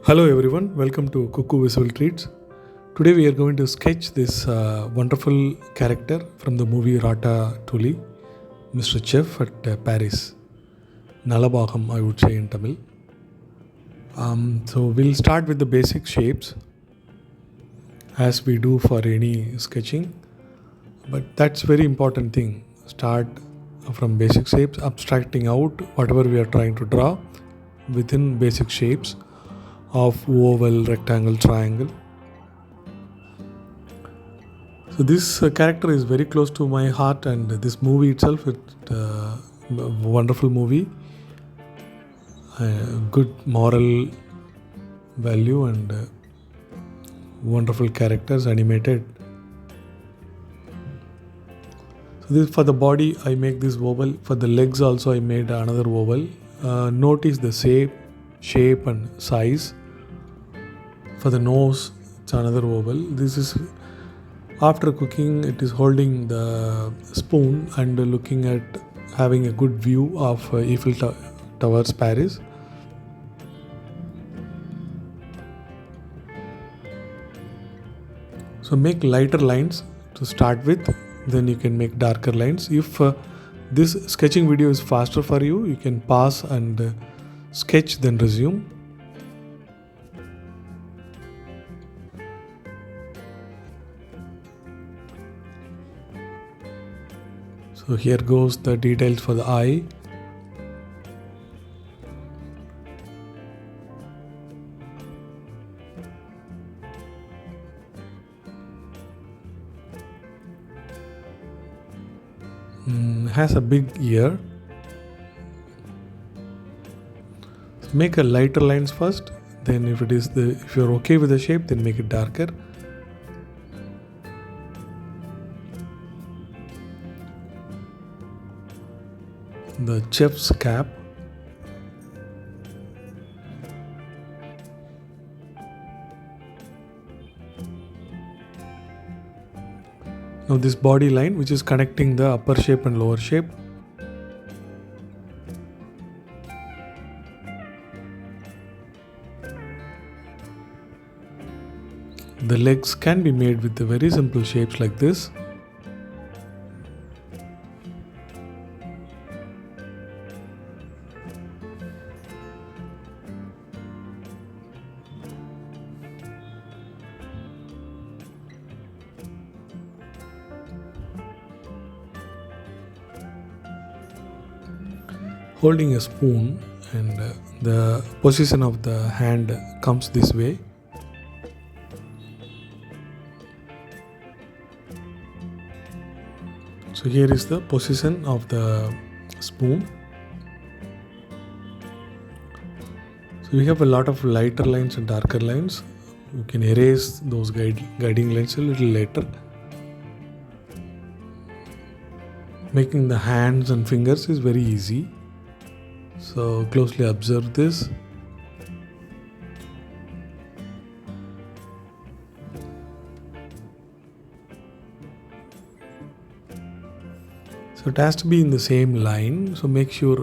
Hello everyone, welcome to Cuckoo Visual Treats. Today we are going to sketch this wonderful character from the movie Ratatouille, Mr. Chef at Paris. Nalabagam, I would say in Tamil. So we'll start with the basic shapes as we do for any sketching. But that's very important thing. Start from basic shapes, abstracting out whatever we are trying to draw within basic shapes of oval, rectangle, triangle. So this character is very close to my heart, and this movie itself, it's a wonderful movie, good moral value, and wonderful characters, animated. So this for the body, I make this oval. For the legs also, I made another oval. Notice the shape and size. For the nose, it's another oval. This is after cooking. It is holding the spoon and looking at having a good view of Eiffel Towers, Paris. So make lighter lines to start with, then you can make darker lines. If this sketching video is faster for you, you can pause and sketch, then resume. So here goes the details for the eye. Has a big ear. So make a lighter lines first, then if you're okay with the shape, then make it darker. The chef's cap. Now this body line, which is connecting the upper shape and lower shape. The legs can be made with the very simple shapes like this. Holding a spoon, and the position of the hand comes this way. So here is the position of the spoon. So we have a lot of lighter lines and darker lines. You can erase those guiding lines a little later. Making the hands and fingers is very easy. So closely observe this. So it has to be in the same line. So make sure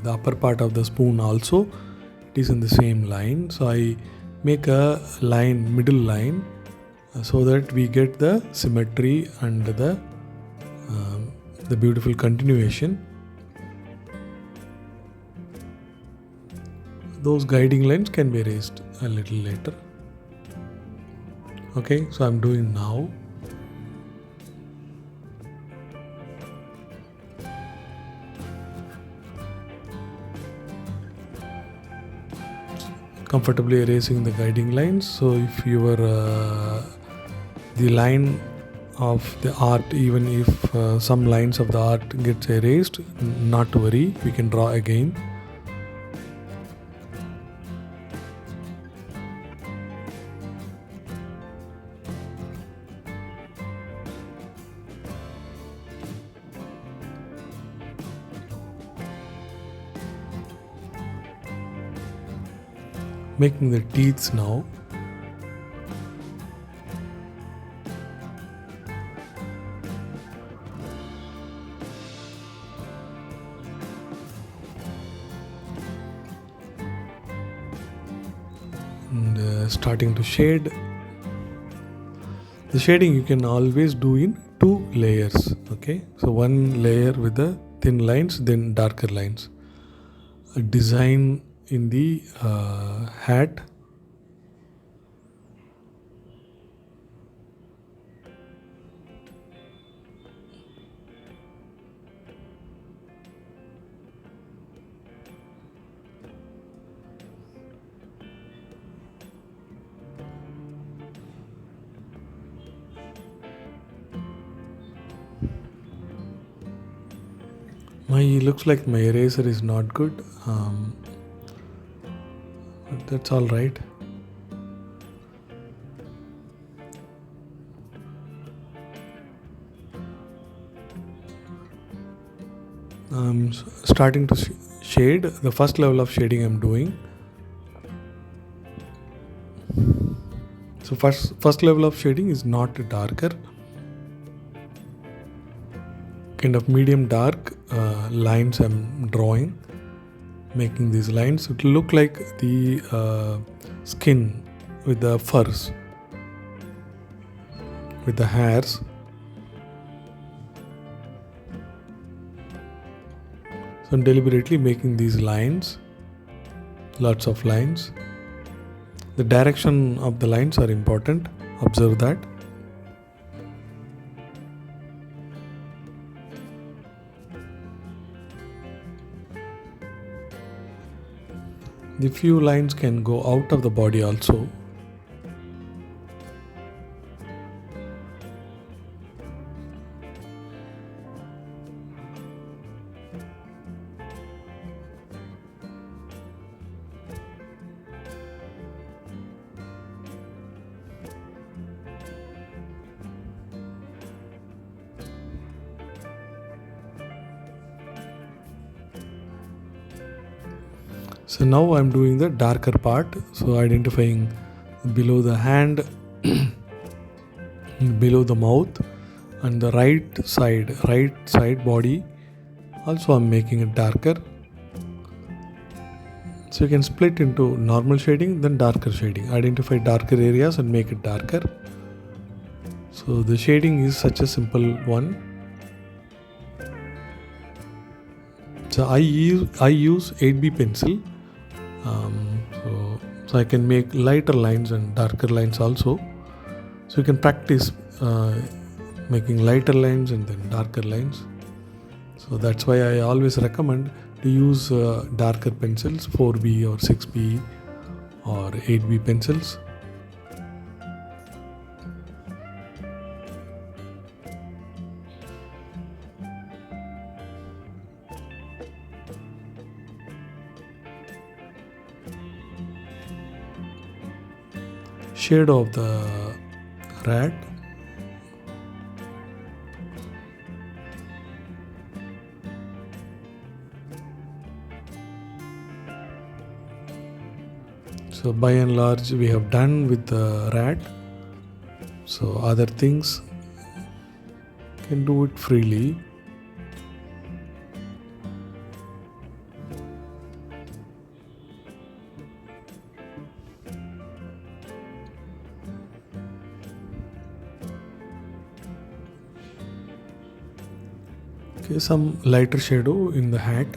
the upper part of the spoon also it is in the same line. So I make a line, middle line, so that we get the symmetry and the beautiful continuation. Those guiding lines can be erased a little later. Okay, so I'm doing now. Comfortably erasing the guiding lines. So if your the line of the art, even if some lines of the art gets erased, not to worry, we can draw again. Making the teeth now. and starting to shade. The shading you can always do in 2 layers. Okay, so one layer with the thin lines, then darker lines. A design in the hat. Looks like my eraser is not good, but that's all right. Starting to shade. The first level of shading I'm doing. So first level of shading is not darker, kind of medium dark lines I'm drawing, making these lines. It will look like the skin with the furs, with the hairs. So I'm deliberately making these lines, lots of lines. The direction of the lines are important. Observe that. The few lines can go out of the body also. So now I'm doing the darker part. So identifying below the hand, below the mouth, and the right side body. Also I'm making it darker. So you can split into normal shading, then darker shading. Identify darker areas and make it darker. So the shading is such a simple one. So I use 8B pencil. So I can make lighter lines and darker lines also. So you can practice making lighter lines and then darker lines. So that's why I always recommend to use darker pencils, 4B or 6B or 8B pencils. Shadow of the rat. So by and large we have done with the rat. So other things can do it freely. Okay, some lighter shadow in the hat.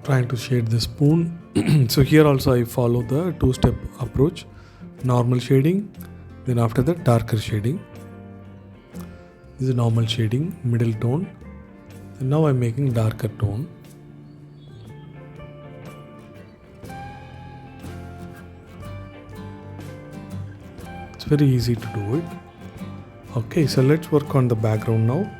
Trying to shade the spoon. So here also I follow the two-step approach. Normal shading, then after that darker shading. This is normal shading, middle tone. And now I'm making darker tone. It's very easy to do it. Okay, so let's work on the background now.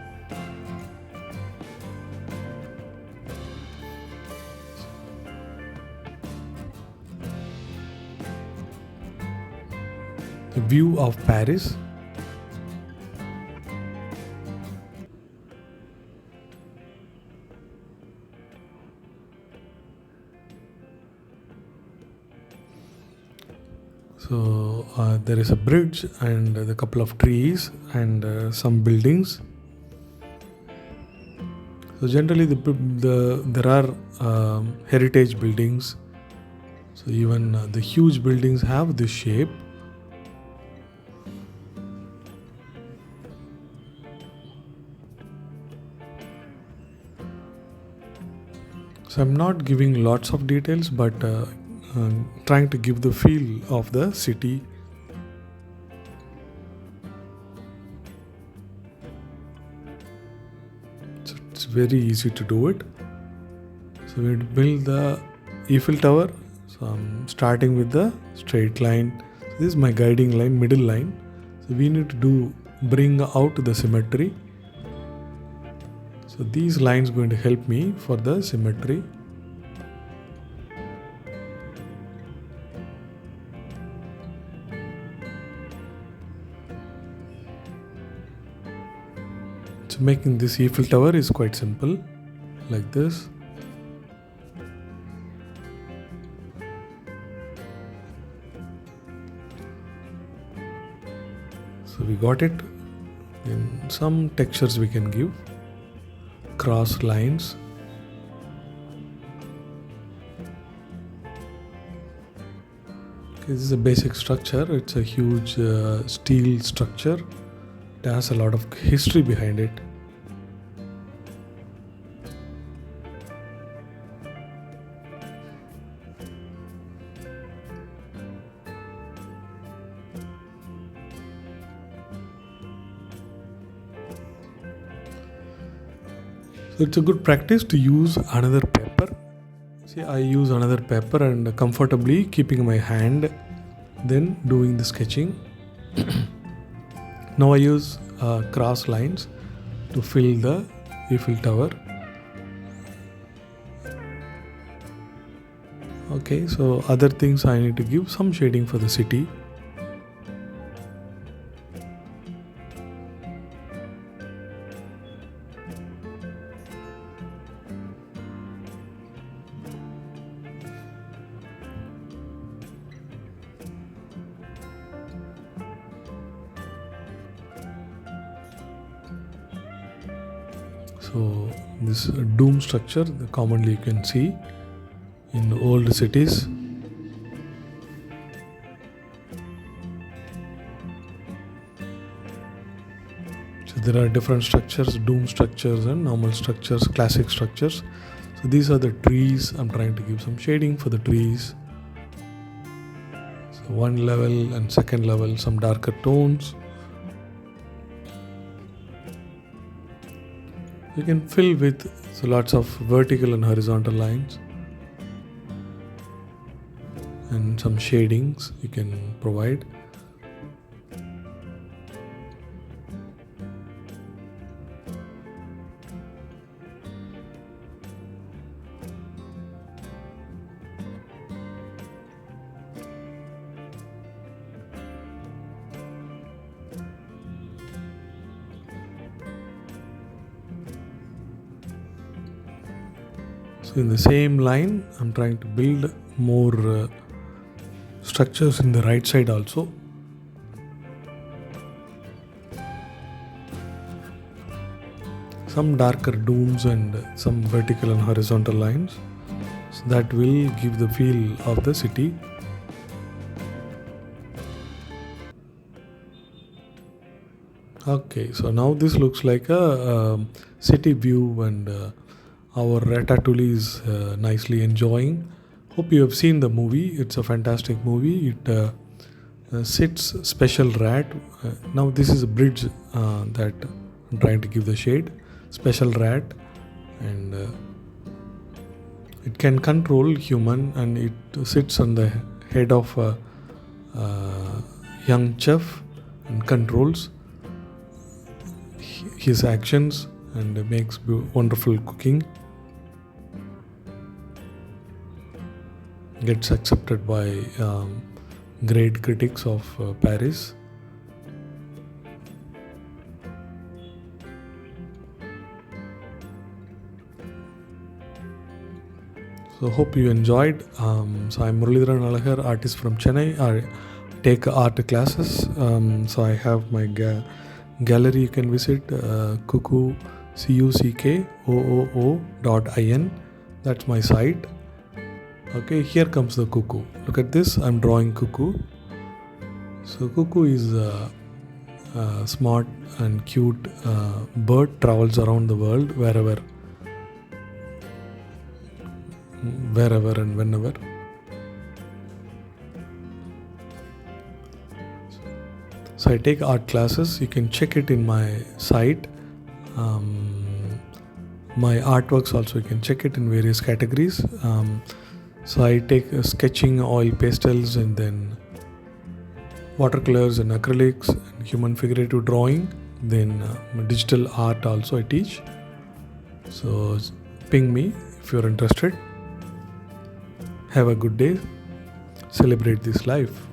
The view of Paris. So there is a bridge and a couple of trees and some buildings. So generally, there are heritage buildings. So even the huge buildings have this shape. So I'm not giving lots of details, but trying to give the feel of the city. So it's very easy to do it. So we build the Eiffel Tower. So I'm starting with the straight line. So this is my guiding line, middle line. So we need to bring out the symmetry. So these lines going to help me for the symmetry. So making this Eiffel Tower is quite simple, like this. So we got it. In some textures we can give cross lines. Okay, this is a basic structure. It's a huge steel structure. It has a lot of history behind it. So it's a good practice to use another paper. See, I use another paper and comfortably keeping my hand, then doing the sketching. Now I use cross lines to fill the Eiffel Tower. Okay, so other things I need to give some shading for the city. So this dome structure commonly you can see in old cities. So there are different structures, dome structures and normal structures, classic structures. So these are the trees. I'm trying to give some shading for the trees. So one level and second level, some darker tones. You can fill with lots of vertical and horizontal lines and some shadings you can provide. So in the same line, I'm trying to build more structures in the right side also. Some darker domes and some vertical and horizontal lines. So that will give the feel of the city. Okay, so now this looks like a city view and our Ratatouille is nicely enjoying. Hope you have seen the movie. It's a fantastic movie. It sits special rat. Now this is a bridge that I'm trying to give the shade. Special rat, and it can control human, and it sits on the head of a young chef and controls his actions and makes wonderful cooking. Gets accepted by great critics of Paris. So hope you enjoyed. So I'm Muralidharan Alagar, artist from Chennai. I take art classes. So I have my gallery you can visit, Cuckoo cuckoo.in. That's my site. Okay, here comes the cuckoo. Look at this, I'm drawing cuckoo. So cuckoo is a smart and cute bird, travels around the world wherever and whenever. So I take art classes. You can check it in my site. My artworks also, you can check it in various categories. So I take sketching, oil pastels, and then watercolors and acrylics, and human figurative drawing. Then digital art also I teach. So ping me if you're interested. Have a good day. Celebrate this life.